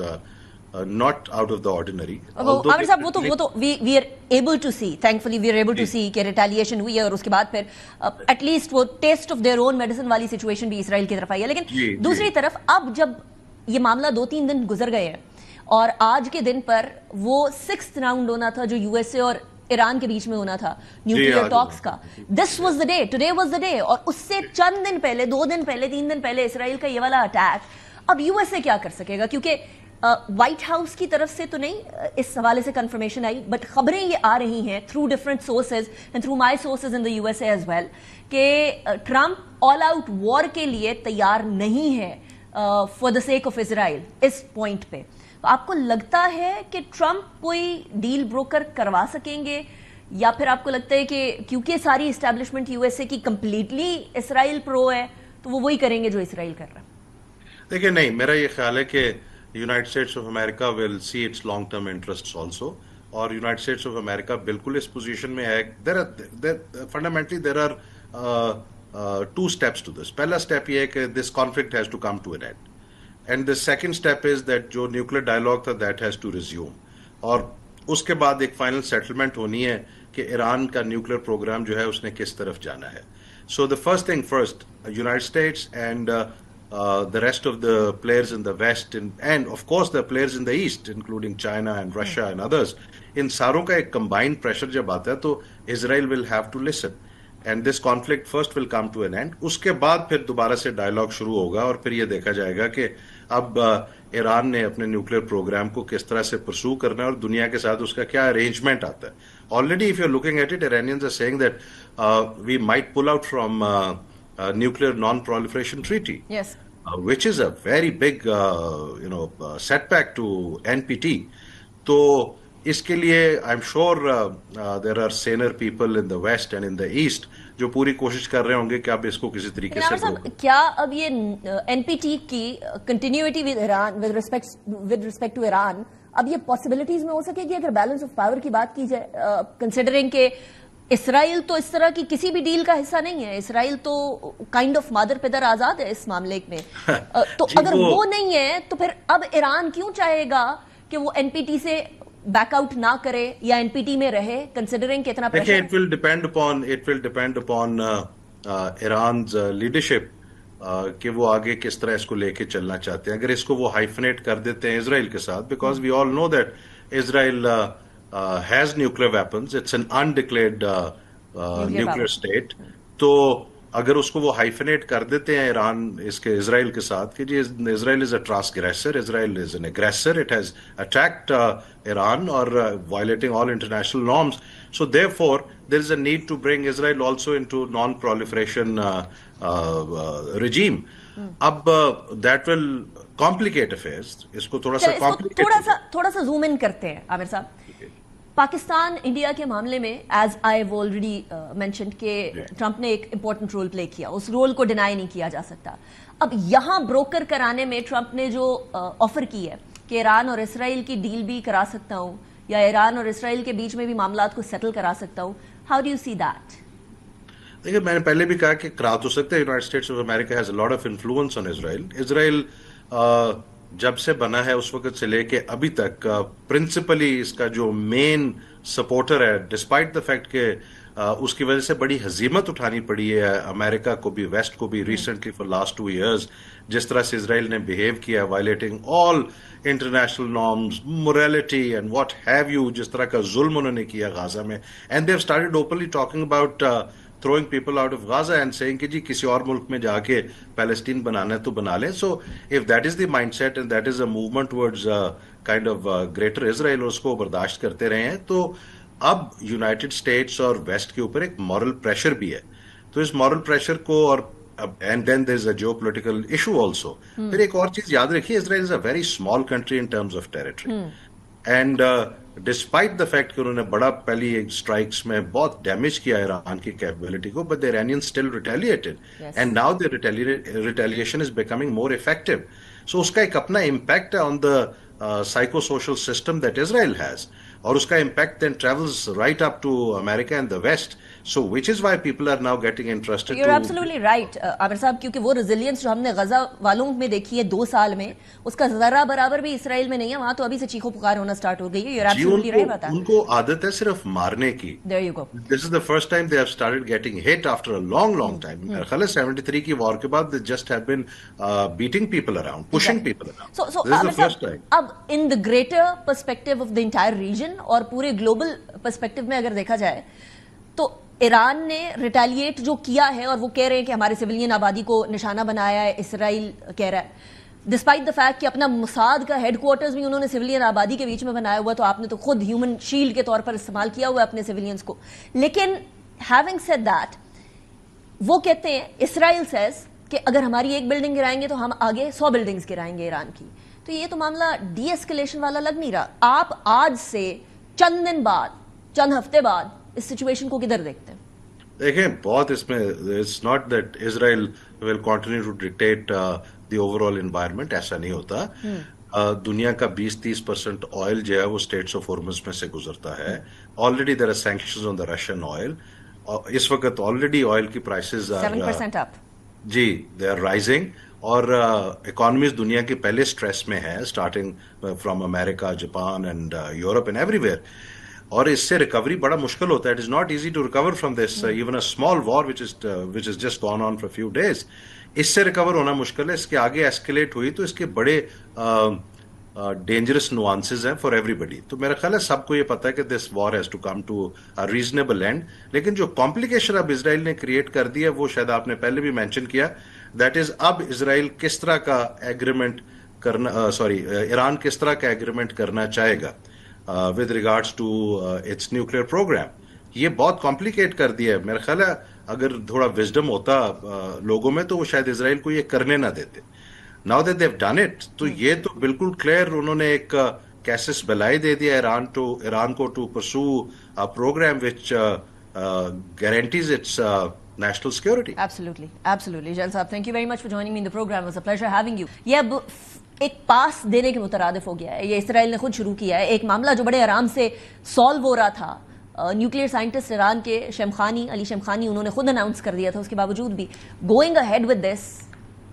not out of the ordinary. عامر صاحب وہ تو we are able to see, thankfully we are able to see کہ ریٹیلیشن ہوئی ہے اور اس کے بعد پھر ایٹ لیسٹ وہ test of their own medicine والی سچویشن بھی اسرائیل کی طرف آئی ہے. لیکن دوسری طرف اب جب یہ معاملہ 2-3 دن گزر گئے ہیں اور آج کے دن پر وہ 6th راؤنڈ ہونا تھا جو یو ایس اے اور ایران کے بیچ میں ہونا تھا نیوکلیئر ٹاکس کا, this was the day, today was the day, اور اس سے چند دن پہلے 2 دن پہلے 3 دن پہلے اسرائیل کا یہ والا اٹیک. اب یو ایس اے کیا کر سکے گا, کیونکہ وائٹ ہاؤس کی طرف سے تو نہیں اس حوالے سے کنفرمیشن آئی, بٹ خبریں یہ آ رہی ہیں through different sources and through my sources in the U S A as well کہ ٹرمپ آل آؤٹ وار کے لیے تیار نہیں ہے for the sake of Israel اس پوائنٹ پہ. آپ کو لگتا ہے کہ ٹرمپ کوئی ڈیل بروکر کروا سکیں گے, یا پھر آپ کو لگتا ہے کہ کیونکہ ساری اسٹیبلشمنٹ یو ایس اے کی کمپلیٹلی اسرائیل پرو ہے تو وہ وہی کریں گے جو اسرائیل کر رہا ہے؟ دیکھیں نہیں, میرا یہ خیال ہے کہ United States of America will see its long term interest also, اور یونائٹڈ اسٹیٹس آف امریکہ بالکل اس پوزیشن میں ہے. Fundamentally there are 2 steps to this. پہلا اسٹیپ یہ ہے کہ this conflict has to come to an end, and the second step is that جو نیوکلیر ڈائلاگ تھا دیٹ ہیز ٹو ریزیوم, اور اس کے بعد ایک فائنل سیٹلمنٹ ہونی ہے کہ ایران کا نیوکلیر پروگرام جو ہے اس نے کس طرف جانا ہے. So the first thing first, United States and the rest of the players in the West and of course the players in the East including China and Russia and others, in ساروں کا ایک combined pressure جب آتا ہے تو Israel will have to listen and this conflict first will come to an end. اس کے بعد پھر دوبارہ سے ڈائلاگ شروع ہوگا اور پھر یہ دیکھا جائے گا کہ اب ایران نے اپنے نیوکلیر پروگرام کو کس طرح سے پرسو کرنا ہے اور دنیا کے ساتھ اس کا کیا ارینجمنٹ آتا ہے. Already if you're looking at it, Iranians are saying that we might pull out from nuclear non-proliferation treaty. Yes. Which is a very big setback to NPT. تو اس کے لیے I'm sure there are saner people in the West and in the East جو پوری کوشش کر رہے ہوں گے کہ اب اس کو کسی طریقے سے. کیا اب یہ NPT کی continuity with Iran with respect to Iran اب یہ پاسبلٹیز میں ہو سکے گی اگر بیلنس آف پاور کی بات کی جائے, کنسیڈرنگ کہ اسرائیل تو اس طرح کی کسی بھی ڈیل کا حصہ نہیں ہے, اسرائیل تو کائنڈ آف مادر پدر آزاد ہے اس معاملے میں, تو اگر وہ نہیں ہے تو پھر اب ایران کیوں چاہے گا کہ وہ این پی ٹی سے بیک آؤٹ نہ کرے یا این پی ٹی میں رہے, کنسیڈرنگ کہ اتنا pressure. It will depend upon Iran's leadership کہ وہ آگے کس طرح اس کو لے کے چلنا چاہتے ہیں. اگر اس کو وہ ہائفنیٹ کر دیتے ہیں اسرائیل کے ساتھ, because we all know that Israel has nuclear weapons, it's an undeclared nuclear state. تو اگر اس کو وہ ہائفنیٹ کر دیتے ہیں ایران اس کے اسرائیل کے ساتھ کہ جی Israel is a transgressor, Israel is an aggressor, it has attacked Iran اور violating all international norms, so therefore there is a need to bring Israel also into non-proliferation regime. اب that will complicate affairs. اس کو تھوڑا سا zoom in کرتے ہیں عامر صاحب. Pakistan India کے معاملے میں as I have already mentioned کہ ٹرمپ نے ایک امپورٹنٹ رول پلے کیا, اس رول کو ڈینائی نہیں کیا جا سکتا. اب یہاں بروکر کرانے میں ٹرمپ نے جو آفر کی ہے کہ ایران اور اسرائیل کی ڈیل بھی کرا سکتا ہوں یا ایران اور اسرائیل کے بیچ میں بھی معاملات کو سیٹل کرا سکتا ہوں, how do you see that? دیکھیے میں نے پہلے بھی کہا کہ کرا تو سکتے ہیں. United States of America has a lot of influence on Israel. Israel جب سے بنا ہے اس وقت سے لے کے ابھی تک پرنسپلی اس کا جو مین سپورٹر ہے, ڈسپائٹ دا فیکٹ کہ اس کی وجہ سے بڑی ہزیمت اٹھانی پڑی ہے امریکہ کو بھی ویسٹ کو بھی ریسنٹلی فار لاسٹ 2 years, جس طرح سے اسرائیل نے بہیو کیا violating all international norms, morality and what have you, جس طرح کا ظلم انہوں نے کیا غازہ میں. And they have started openly talking about throwing people out of Gaza and saying کہ جی کسی اور ملک میں جا کے پیلسٹین بنانا ہے تو بنا لیں. So if that is the mindset and that is a movement towards kind of greater Israel, اس کو برداشت کرتے رہے ہیں, تو اب یونائٹڈ اسٹیٹس اور ویسٹ کے اوپر ایک مورل پریشر بھی ہے. تو اس مورل پریشر کو اور and then there is a geopolitical issue also. پھر ایک اور چیز یاد رکھیے, Israel is a very small country in terms of territory. And despite the fact کہ انہوں نے بڑا پہلی ایک اسٹرائکس میں بہت ڈیمیج کیا ایران کی کیپیبلٹی کو, but the Iranians still retaliated and now the retaliation is becoming more effective. So اس کا ایک اپنا امپیکٹ ہے on the psycho social system that Israel has, اور اس کا impact then travels right up to America and the West. So which is why people are now getting interested. You're absolutely right, عامر صاحب, کیونکہ وہ resilience جو ہم نے غزہ والوں میں دیکھی ہے 2 سال میں, اس کا ذرا برابر بھی اسرائیل میں نہیں ہے. وہاں تو ابھی سے چیخو پکار ہونا سٹارٹ ہو گئی ہے. You're absolutely right about that. ان کو عادت ہے صرف مارنے کی. There you go. This is the first time they have started getting hit after a long time. میرا خیال ہے 73 کی وار کے بعد they just have been beating people around, pushing people around. So this is the first time. اب in the greater perspective of the entire region اور پورے global perspective میں اگر دیکھا جائے تو ایران نے ریٹیلیٹ جو کیا ہے, اور وہ کہہ رہے ہیں کہ ہمارے سویلین آبادی کو نشانہ بنایا ہے, اسرائیل کہہ رہا ہے, ڈسپائٹ دا فیکٹ کہ اپنا موساد کا ہیڈ کوارٹرز بھی انہوں نے سویلین آبادی کے بیچ میں بنایا ہوا, تو آپ نے تو خود ہیومن شیلڈ کے طور پر استعمال کیا ہوا ہے اپنے سویلینز کو. لیکن ہیونگ سیڈ دیٹ, وہ کہتے ہیں اسرائیل سیز کہ اگر ہماری ایک بلڈنگ گرائیں گے تو ہم آگے 100 بلڈنگز گرائیں گے ایران کی. تو یہ تو معاملہ ڈی ایسکیلیشن والا لگ نہیں رہا. آپ آج سے چند دن بعد, چند ہفتے بعد اس سچویشن کو کدھر دیکھتے ہیں؟ دیکھیں بہت اس میں it's not that Israel will continue to dictate the overall environment, ایسا نہیں ہوتا. دنیا کا 20-30% آئل جو ہے وہ اسٹیٹس آف ہارمز میں سے گزرتا ہے. Already there are sanctions on the Russian oil. اس وقت آلریڈی آئل کی پرائسز 7% اپ, جی دے آر رائزنگ, اور اکانومیز دنیا کی پہلے اسٹریس میں ہے, starting from America, Japan and Europe and everywhere. اور اس سے ریکوری بڑا مشکل ہوتا ہے. It is not easy to recover from this, even a small war which is just gone on for few days. اس سے ریکور ہونا مشکل ہے. اس کے آگے ایسکیلیٹ ہوئی تو اس کے بڑے ڈینجرس نوانسز ہیں فار ایوری بڈی. تو میرا خیال ہے سب کو یہ پتا ہے کہ this war has to come to reasonable end. لیکن جو کمپلیکیشن اب اسرائیل نے کریٹ کر دی ہے وہ شاید آپ نے پہلے بھی مینشن کیا, دیٹ از اب اسرائیل کس طرح کا ایگریمنٹ کرنا, ایران کس طرح کا ایگریمنٹ کرنا چاہے گا with regards to its nuclear program. یہ بہت کمپلیکیٹ کر دیا ہے. میرا خیال ہے اگر تھوڑا وزڈم ہوتا لوگوں میں تو وہ شاید اسرائیل کو یہ کرنے نہ دیتے. Now that they've done it, تو یہ تو بالکل کلیئر انہوں نے ایک کیسس بلائی دے دیا ایران کو to pursue a program which guarantees its national security. Absolutely. Jain Saab, thank you very much for joining me in the program. It was a pleasure having you. یہ اب ایک پاس دینے کے مترادف ہو گیا ہے. یہ اسرائیل نے خود شروع کیا ہے ایک معاملہ جو بڑے آرام سے سالو ہو رہا تھا. نیوکلیئر سائنٹسٹ ایران کے علی شمخانی, انہوں نے خود اناؤنس کر دیا تھا. اس کے باوجود بھی going ahead with this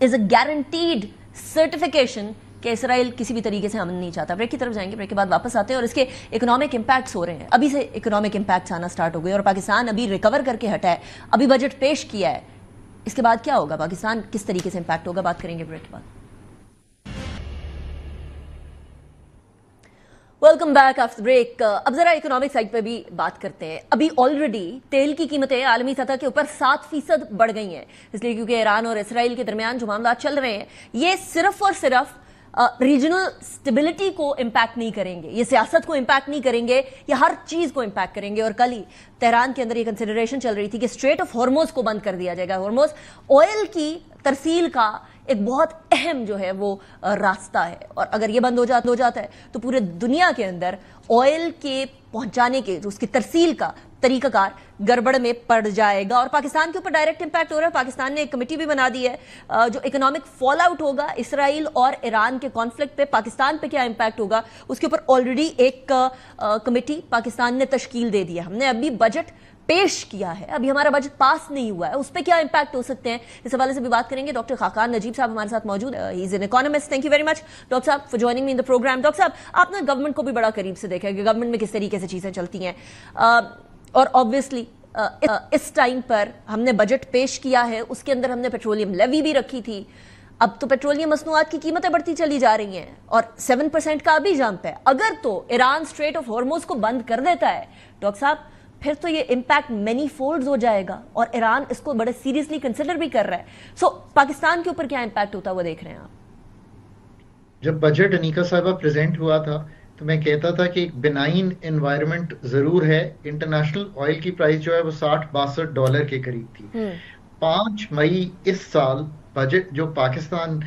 is a guaranteed certification کہ اسرائیل کسی بھی طریقے سے امن نہیں چاہتا. بریک کی طرف جائیں گے, بریک کے بعد واپس آتے ہیں اور اس کے اکنامک امپیکٹس ہو رہے ہیں. ابھی سے اکنامک امپیکٹس آنا سٹارٹ ہو گئے اور پاکستان ابھی ریکور کر کے ہٹا ہے, ابھی بجٹ پیش کیا ہے. اس کے بعد کیا ہوگا, پاکستان کس طریقے سے امپیکٹ ہوگا, بات کریں گے بریک کے بعد. Welcome back after break. اب ذرا اکنامک سائڈ پہ بھی بات کرتے ہیں. ابھی آلریڈی تیل کی قیمتیں عالمی سطح کے اوپر 7% بڑھ گئی ہیں, اس لیے کیونکہ ایران اور اسرائیل کے درمیان جو معاملات چل رہے ہیں یہ صرف اور صرف ریجنل سٹیبلٹی کو امپیکٹ نہیں کریں گے, یہ سیاست کو امپیکٹ نہیں کریں گے, یہ ہر چیز کو امپیکٹ کریں گے. اور کل ہی تہران کے اندر یہ کنسیڈریشن چل رہی تھی کہ اسٹریٹ آف ہارموز کو بند کر دیا جائے گا. ہارموز آئل کی ترسیل کا ایک بہت اہم جو ہے وہ راستہ ہے, اور اگر یہ بند ہو جاتا ہے تو پورے دنیا کے اندر آئل کے پہنچانے کے جو اس کی ترسیل کا طریقہ کار گڑبڑ میں پڑ جائے گا. اور پاکستان کے اوپر ڈائریکٹ امپیکٹ ہو رہا ہے. پاکستان نے ایک کمیٹی بھی بنا دی ہے جو اکنامک فال آؤٹ ہوگا اسرائیل اور ایران کے کانفلکٹ پہ, پاکستان پہ کیا امپیکٹ ہوگا اس کے اوپر آلریڈی ایک کمیٹی پاکستان نے تشکیل دے دی ہے. ہم نے ابھی بجٹ پیش کیا ہے, ابھی ہمارا بجٹ پاس نہیں ہوا ہے, اس پہ کیا امپیکٹ ہو سکتے ہیں, اس حوالے سے بھی بات کریں گے. ڈاکٹر خاقان نجیب صاحب ہمارے ساتھ موجود ہے, he is an economist. Thank you very much doctor صاحب for joining me in the programme. Doctor صاحب, آپ نے گورنمنٹ کو بھی بڑا قریب سے دیکھا ہے کہ گورنمنٹ میں کس طریقے سے چیزیں چلتی ہیں, اور آبویسلی اس ٹائم پر ہم نے بجٹ پیش کیا ہے, اس کے اندر ہم نے پیٹرولیم لیوی بھی رکھی تھی. اب تو پیٹرولیم مصنوعات کی قیمتیں بڑھتی چلی جا رہی ہیں اور 7% کا ابھی جمپ ہے. اگر تو ایران اسٹریٹ آف ہارموز کو بند کر دیتا ہے ڈاکٹر صاحب, پھر تو یہ امپیکٹ مینی فولڈز ہو جائے گا, اور ایران اس کو بڑے سیریسلی کنسیڈر بھی کر رہا ہے. سو پاکستان کے اوپر کیا امپیکٹ ہوتا ہے وہ دیکھ رہے ہیں آپ. جب بجٹ انیکا صاحبہ پریزنٹ ہوا تھا تو میں کہتا تھا کہ ایک بینائن انوائرمنٹ ضرور ہے. انٹرنیشنل آئل کی پرائس جو ہے وہ $60-62 کے قریب تھی. 5 مئی اس سال بجٹ جو پاکستان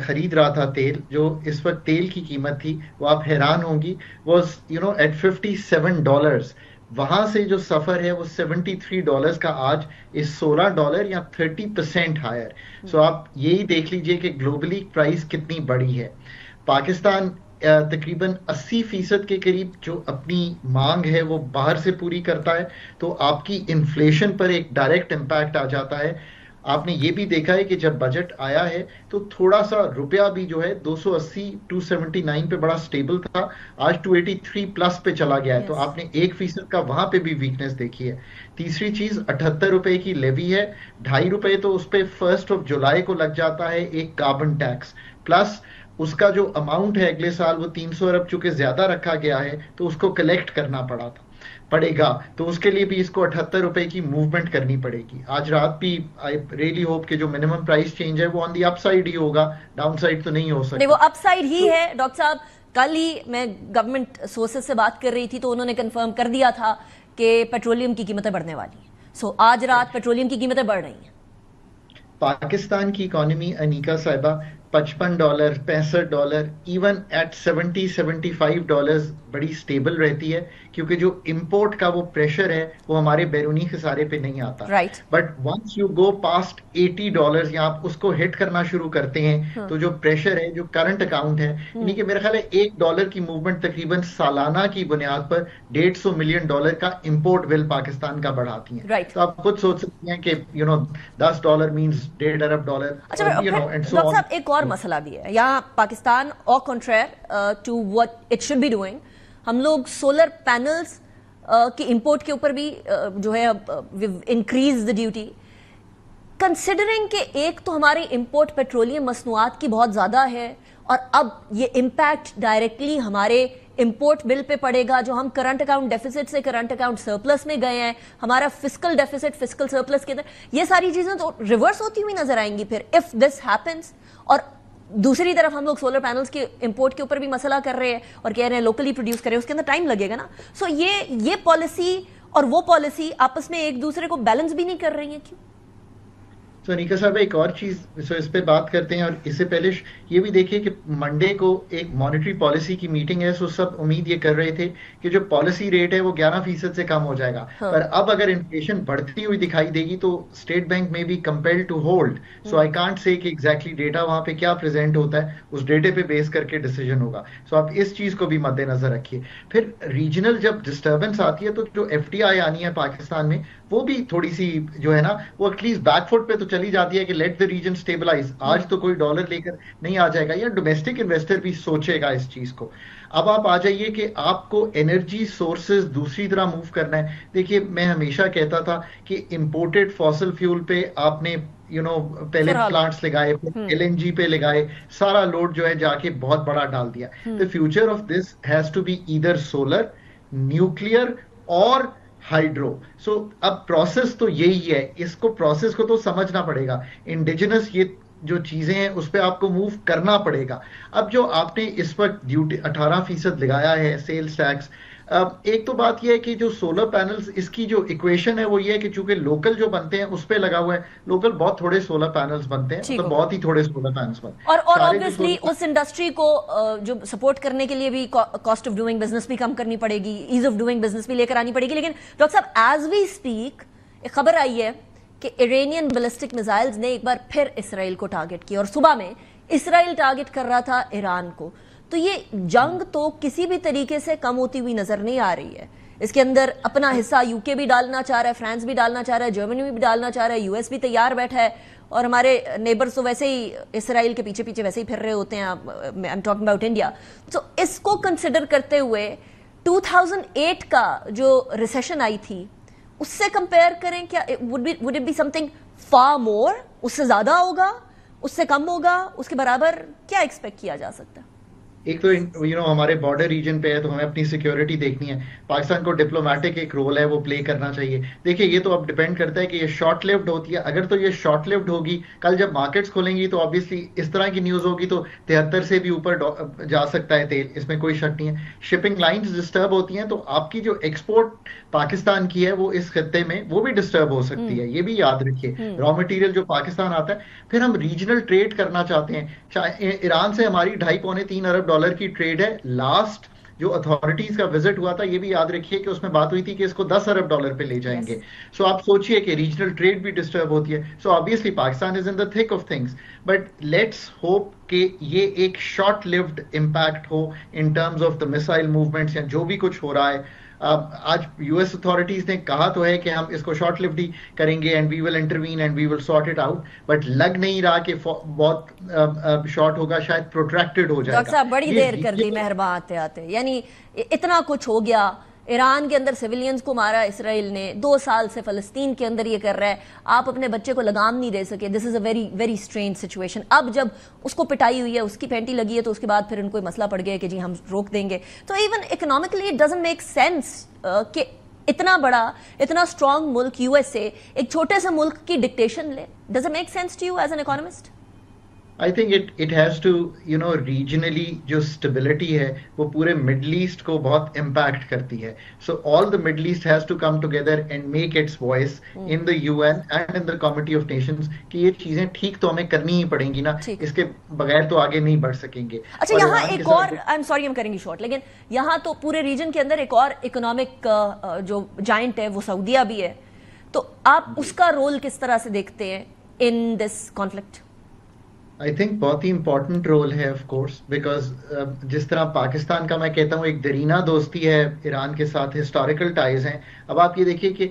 خرید رہا تھا تیل, جو اس وقت تیل کی قیمت تھی وہ آپ حیران ہوں گی, واز ایٹ $57. وہاں سے جو سفر ہے وہ $73 کا آج اس $16 یا 30% ہائر. سو آپ یہی دیکھ لیجئے کہ گلوبلی پرائس کتنی بڑی ہے. پاکستان تقریباً 80% کے قریب جو اپنی مانگ ہے وہ باہر سے پوری کرتا ہے, تو آپ کی انفلیشن پر ایک ڈائریکٹ امپیکٹ آ جاتا ہے. آپ نے یہ بھی دیکھا ہے کہ جب بجٹ آیا ہے تو تھوڑا سا روپیہ بھی جو ہے 280-279 پہ بڑا سٹیبل تھا, آج 283 پلس پہ چلا گیا ہے, تو آپ نے 1% کا وہاں پہ بھی ویکنس دیکھی ہے. تیسری چیز 78 روپے کی لیوی ہے, 2.5 روپے تو اس پہ 1 جولائی کو لگ جاتا ہے ایک کاربن ٹیکس, پلس اس کا جو اماؤنٹ ہے اگلے سال وہ 300 ارب چونکہ زیادہ رکھا گیا ہے تو اس کو کلیکٹ کرنا پڑے گا, تو اس کے لیے بھی اس کو 78 روپے کی موومنٹ کرنی پڑے گی. آج رات بھی آئی ریئلی ہوپ کہ جو منیمم پرائس چینج ہے وہ آن دی اپ سائڈ ہی ہوگا, ڈاؤن سائڈ تو نہیں ہو سکتا. نہیں, وہ اپ سائڈ ہی ہے. ڈاکٹر صاحب, کل ہی میں گورنمنٹ سورسز سے بات کر رہی تھی تو انہوں نے کنفرم کر دیا تھا کہ پیٹرولیم کی قیمتیں بڑھنے والی ہیں. سو آج رات پیٹرولیم کی قیمتیں بڑھ رہی ہیں. پاکستان کی اکانومی انیکا صاحبہ $55, $65, ایون ایٹ $70-75 بڑی سٹیبل رہتی ہے, کیونکہ جو امپورٹ کا وہ پریشر ہے وہ ہمارے بیرونی خسارے پہ نہیں آتا. But once you go past $80 یا آپ اس کو ہٹ کرنا شروع کرتے ہیں تو جو پریشر ہے, جو کرنٹ اکاؤنٹ ہے, یعنی کہ میرے خیال ہے $1 کی موومنٹ تقریباً سالانہ کی بنیاد پر $150 ملین کا امپورٹ بل پاکستان کا بڑھاتی ہیں. تو آپ خود سوچ سکتے ہیں کہ $10 مینز $1.5 ارب. ایک اور مسئلہ بھی ہے یہاں پاکستان, اور contrary to what it should be doing, ہم لوگ سولر پینلز کی امپورٹ کے اوپر بھی جو ہے انکریز دا ڈیوٹی, کنسیڈرنگ کہ ایک تو ہماری امپورٹ پیٹرولیم مصنوعات کی بہت زیادہ ہے, اور اب یہ امپیکٹ ڈائریکٹلی ہمارے امپورٹ بل پہ پڑے گا, جو ہم کرنٹ اکاؤنٹ ڈیفیسٹ سے کرنٹ اکاؤنٹ سرپلس میں گئے ہیں, ہمارا فسکل ڈیفیسٹ فسکل سرپلس کے اندر, یہ ساری چیزیں تو ریورس ہوتی ہوئی نظر آئیں گی پھر اف دس ہیپنس. اور دوسری طرف ہم لوگ سولر پینلز کے امپورٹ کے اوپر بھی مسئلہ کر رہے ہیں اور کہہ رہے ہیں لوکلی پروڈیوس کریں, اس کے اندر ٹائم لگے گا نا. سو یہ پالیسی اور وہ پالیسی آپس میں ایک دوسرے کو بیلنس بھی نہیں کر رہی ہیں. کیوں؟ تو انیکا صاحب ایک اور چیز اس پہ بات کرتے ہیں, اور اس سے پہلے یہ بھی دیکھیے کہ منڈے کو ایک مانیٹری پالیسی کی میٹنگ ہے, سو سب امید یہ کر رہے تھے کہ جو پالیسی ریٹ ہے وہ 11% سے کم ہو جائے گا, پر اب اگر انفلیشن بڑھتی ہوئی دکھائی دے گی تو اسٹیٹ بینک میں بھی compel to hold. So I can't say کہ ایگزیکٹلی ڈیٹا وہاں پہ کیا پریزنٹ ہوتا ہے, اس ڈیٹے پہ بیس کر کے ڈیسیجن ہوگا. سو آپ اس چیز کو بھی مد نظر رکھیے. پھر ریجنل جب ڈسٹربنس آتی ہے تو جو FDI آنی ہے پاکستان میں وہ بھی تھوڑی سی جو ہے نا وہ ایٹ لیسٹ بیک فٹ پہ تو چلی جاتی ہے کہ لیٹ دا ریجن اسٹیبلائز. آج تو کوئی ڈالر لے کر نہیں آ جائے گا, یا ڈومیسٹک انویسٹر بھی سوچے گا اس چیز کو. اب آپ آ جائیے کہ آپ کو انرجی سورسز دوسری طرح موو کرنا ہے. دیکھیے میں ہمیشہ کہتا تھا کہ امپورٹڈ فاسل فیول پہ آپ نے پہلے پلانٹس لگائے, LNG پہ لگائے, سارا لوڈ جو ہے جا کے بہت بڑا ڈال دیا. The future of this has to be either solar, nuclear اور ہائیڈرو. سو اب پروسیس تو یہی ہے, اس کو پروسیس کو تو سمجھنا پڑے گا. انڈیجنس یہ جو چیزیں ہیں اس پہ آپ کو موو کرنا پڑے گا. اب جو آپ نے اس وقت ڈیوٹی 18% لگایا ہے سیلز ٹیکس, ایک تو بات یہ ہے کہ جو سولر پینلز اس کی جو ایکویشن ہے وہ یہ ہے کہ چونکہ لوکل جو بنتے ہیں اس پہ لگا ہوا ہے, لوکل بہت تھوڑے سولر پینلز بنتے ہیں, مطلب بہت ہی تھوڑے سولر پینلز بنتے ہیں, اور obviously اس انڈسٹری کو جو سپورٹ کرنے کے لیے بھی کاسٹ آف ڈوئنگ بزنس بھی کم کرنی پڑے گی, ایز آف ڈوئنگ بزنس بھی لے کر آنی پڑے گی. لیکن ڈاکٹر صاحب ایز وی اسپیک ایک خبر آئی ہے کہ ایرانین بیلسٹک میزائلز نے ایک بار پھر اسرائیل کو ٹارگٹ کیا, اور صبح میں اسرائیل ٹارگٹ کر رہا تھا ایران کو. تو یہ جنگ تو کسی بھی طریقے سے کم ہوتی ہوئی نظر نہیں آ رہی ہے. اس کے اندر اپنا حصہ UK بھی ڈالنا چاہ رہا ہے, فرانس بھی ڈالنا چاہ رہا ہے, جرمنی بھی ڈالنا چاہ رہا ہے, US بھی تیار بیٹھا ہے, اور ہمارے نیبرز تو ویسے ہی اسرائیل کے پیچھے پیچھے ویسے ہی پھر رہے ہوتے ہیں. I am talking about India. تو اس کو کنسیڈر کرتے ہوئے 2008 کا جو ریسیشن آئی تھی اس سے کمپیئر کریں, کیا would it be something far more, اس سے زیادہ ہوگا, اس سے کم ہوگا, اس کے برابر, کیا ایکسپیکٹ کیا جا سکتا ہے؟ ایک تو ہمارے بارڈر ریجن پہ ہے تو ہمیں اپنی سیکیورٹی دیکھنی ہے. پاکستان کو ڈپلومیٹک ایک رول ہے وہ پلے کرنا چاہیے. دیکھیں یہ تو اب ڈیپینڈ کرتا ہے کہ یہ شارٹ لیوڈ ہوتی ہے. اگر تو یہ شارٹ لیوڈ ہوگی, کل جب مارکیٹس کھولیں گی تو آبویسلی اس طرح کی نیوز ہوگی تو 73 سے بھی اوپر جا سکتا ہے تیل, اس میں کوئی شک نہیں ہے. شپنگ لائنز ڈسٹرب ہوتی ہیں تو آپ کی جو ایکسپورٹ پاکستان کی ہے وہ اس خطے میں وہ بھی ڈسٹرب ہو سکتی ہے, یہ بھی یاد رکھیے. را مٹیریل جو پاکستان آتا ہے, پھر ہم ریجنل ٹریڈ کرنا چاہتے ہیں. ایران سے ہماری 2.5-3 ارب ڈالر کی ٹریڈ ہے. لاسٹ جو اتھارٹیز کا وزٹ ہوا تھا یہ بھی یاد رکھیے کہ اس میں بات ہوئی تھی کہ اس کو 10 ارب ڈالر پہ لے جائیں گے. سو آپ سوچئے کہ ریجنل ٹریڈ بھی ڈسٹرب ہوتی ہے. سو آبویسلی پاکستان از ان دا تھک of things, but let's hope کہ یہ ایک short lived impact who in terms of the missile movements یا جو بھی کچھ ہو رہا ہے. آج یو ایس اتھارٹیز نے کہا تو ہے کہ ہم اس کو شارٹ لیوڈ ہی کریں گے and we will intervene and we will sort it out, but لگ نہیں رہا کہ بہت شارٹ ہوگا, شاید پروٹریکٹڈ ہو جائے گا. ڈاکٹر صاحب بڑی دیر کر دی مہربان آتے آتے, یعنی اتنا کچھ ہو گیا. ایران کے اندر سیویلینز کو مارا اسرائیل نے, 2 سال سے فلسطین کے اندر یہ کر رہا ہے, آپ اپنے بچے کو لگام نہیں دے سکے. This is a very very strange situation. اب جب اس کو پٹائی ہوئی ہے, اس کی پینٹی لگی ہے, تو اس کے بعد پھر ان کو مسئلہ پڑ گیا کہ جی ہم روک دیں گے. تو even economically it doesn't make sense کہ اتنا بڑا اتنا اسٹرانگ ملک یو ایس اے ایک چھوٹے سے ملک کی ڈکٹیشن لے. Does it make sense to you as an economist? I think it has to, regionally جو stability ہے وہ پورے مڈل ایسٹ کو بہت امپیکٹ کرتی ہے. So all the Middle East has to come together and make its voice in the UN and in the Committee of Nations کہ یہ چیزیں ٹھیک تو ہمیں کرنی ہی پڑیں گی نا, اس کے بغیر تو آگے نہیں بڑھ سکیں گے. اچھا یہاں ایک اور, I'm sorry I'm cutting you short, لیکن یہاں تو پورے ریجن کے اندر ایک اور اکنامک جو جائنٹ ہے وہ سعودیہ بھی ہے, تو آپ اس کا رول کس طرح سے دیکھتے ہیں ان دس کانفلکٹ؟ آئی تھنک بہت ہی امپورٹنٹ رول ہے آف کورس, بیکاز جس طرح پاکستان کا میں کہتا ہوں ایک درینہ دوستی ہے ایران کے ساتھ, ہسٹوریکل ٹائز ہیں. اب آپ یہ دیکھیے کہ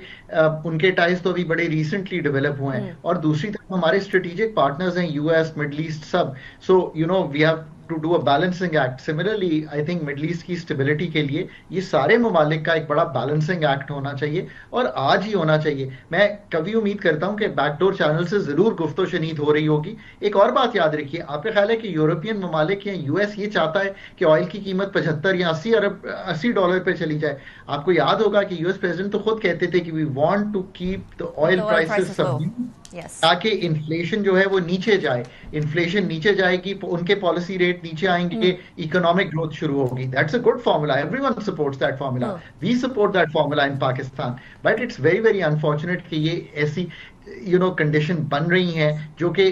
ان کے ٹائز تو ابھی بڑے ریسنٹلی ڈیولپ ہوئے ہیں, اور دوسری طرف ہمارے اسٹریٹجک پارٹنرز ہیں یو ایس, مڈل ایسٹ, سب. So we have to do a balancing act. Similarly I think middle east کی اسٹیبلٹی کے لیے یہ سارے ممالک کا ایک بڑا بیلنسنگ ایکٹ ہونا چاہیے, اور آج ہی ہونا چاہیے. میں کبھی امید کرتا ہوں کہ بیک ڈور چینل سے ضرور گفت و شنید ہو رہی ہوگی. ایک اور بات یاد رکھیے, آپ کا خیال ہے کہ یورپین ممالک یا یو ایس یہ چاہتا ہے کہ آئل کی قیمت 75 یا 80 ڈالر پہ چلی جائے؟ آپ کو یاد ہوگا کہ یو ایس پریزیڈنٹ تو خود کہتے تھے کہ we want to keep the oil prices subsidised, تاکہ انفلیشن جو ہے وہ نیچے جائے. انفلیشن نیچے جائے گی, ان کے پالیسی ریٹ نیچے آئیں گے, اکنامک گروتھ شروع ہوگی. That's a good formula, everyone supports that formula, we support that formula in Pakistan. But it's very very unfortunate کہ یہ ایسی کنڈیشن بن رہی ہیں جو کہ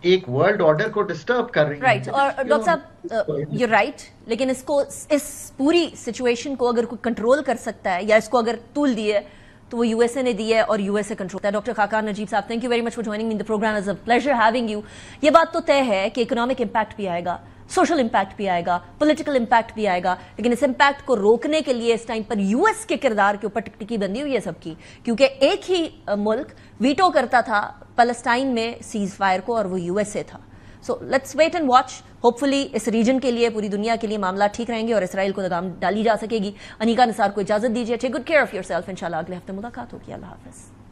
ایک ورلڈ آرڈر کو ڈسٹرب کر رہی ہیں. رائٹ. اور ڈاکٹر صاحب یو رائٹ, لیکن اس کو, اس پوری سچویشن کو اگر کوئی کنٹرول کر سکتا ہے یا اس کو اگر طول دی ہے تو وہ یو ایس اے نے دی ہے, اور یو ایس اے کنٹرول کرتا ہے. ڈاکٹر خاقان نجیب صاحب, thank you very much for joining me in the program. It's a pleasure having you. یہ بات تو طے ہے کہ اکنامک امپیکٹ بھی آئے گا, سوشل امپیکٹ بھی آئے گا, پولیٹیکل امپیکٹ بھی آئے گا, لیکن اس امپیکٹ کو روکنے کے لیے اس ٹائم پر یو ایس کے کردار کے اوپر ٹکٹکی بندی ہوئی ہے سب کی, کیونکہ ایک ہی ملک ویٹو کرتا تھا فلسطین میں سیز فائر کو, اور وہ یو ایس اے تھا. So let's wait and watch. Hopefully اس ریجن کے لیے, پوری دنیا کے لیے معاملات ٹھیک رہیں گے اور اسرائیل کو لگام ڈالی جا سکے گی. انیکا نثار کو اجازت دیجیے. Take good care of your self. انشاءاللہ اگلے ہفتے ملاقات ہوگی. اللہ حافظ.